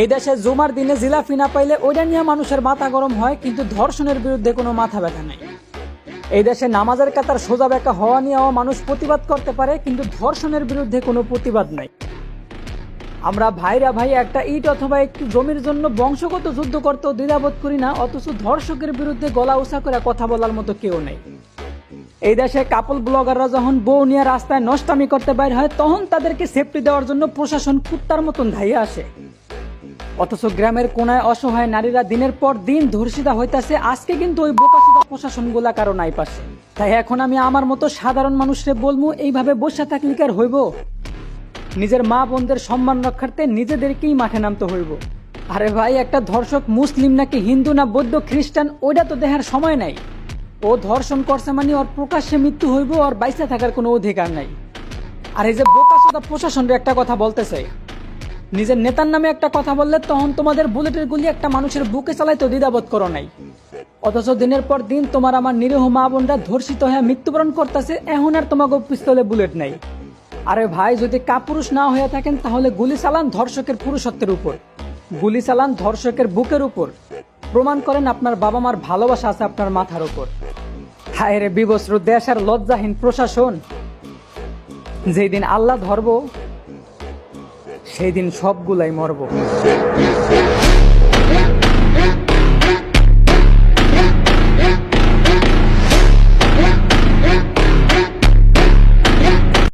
এই দেশে জুমার দিনে জিলাপি না পাইলে ওইটা নিয়ে মানুষের মাথা গরম হয়, কিন্তু ধর্ষণের বিরুদ্ধে কোনো মাথা ব্যথা নাই। এই দেশে নামাজের কাতার সোজা বেঁকা হওয়া নিয়েও মানুষ প্রতিবাদ করতে পারে, কিন্তু ধর্ষণের বিরুদ্ধে কোনো প্রতিবাদ নাই। আমরা ভাইরা ভাই একটা ইট অথবা একটু জমির জন্য বংশগত যুদ্ধ করতেও দ্বিধাবোধ করি না, অথচ ধর্ষকের বিরুদ্ধে গলা উঁচা করে কথা বলার মতো কেউ নেই। এই দেশে কাপল ব্লগাররা যখন বউ নিয়ে রাস্তায় নষ্টামি করতে বাইর হয়, তখন তাদেরকে সেফটি দেওয়ার জন্য প্রশাসন কুত্তার মতন ধাইয়া আসে। অথচ গ্রামের কোনায় অসহায় নারীরা দিনের পর দিন ধর্ষিতা হইতাছে। আজকে কিন্তু ওই বোকাচোদা প্রশাসনগুলা কারো নাই পাশে। তাই এখন আমি আমার মতো সাধারণ মানুষরে বলবো, এইভাবে বসে থাকলে কি আর হইব? নিজের মা বোনদের সম্মান রক্ষার্থে নিজেদেরকেই মাঠে নামতে হইব। আরে ভাই, একটা ধর্ষক মুসলিম নাকি হিন্দু না বৌদ্ধ খ্রিস্টান ওইটা তো দেখার সময় নাই। ও ধর্ষণ করছে মানে ওর প্রকাশ্যে মৃত্যু হইব, ওর বাইসা থাকার কোনো অধিকার নাই। আর এই যে বোকাচোদা প্রশাসনের একটা কথা বলতে চাই, নিজের নেতার নামে একটা কথা বললে তখন তোমাদের বুলেটের গুলি একটা মানুষের বুকে চালাইতে দ্বিধাবোধ করো নাই। অথচ দিনের পর দিন তোমার আমার নিরীহ মা বোনরা ধর্ষিত হয়ে মৃত্যুবরণ করতেছে, এখন আর তোমাকে পিস্তলে বুলেট নাই। আরে ভাই, যদি কাপুরুষ না হয়ে থাকেন তাহলে গুলি চালান ধর্ষকের পুরুষত্বের উপর, গুলি চালান ধর্ষকের বুকের উপর। প্রমাণ করেন আপনার বাবা মার ভালোবাসা আছে আপনার মাথার উপর। হায় রে বিবস্ত্র দেশ আর লজ্জাহীন প্রশাসন! যেই দিন আল্লাহ ধরব সেই দিন সবগুলাই মরব।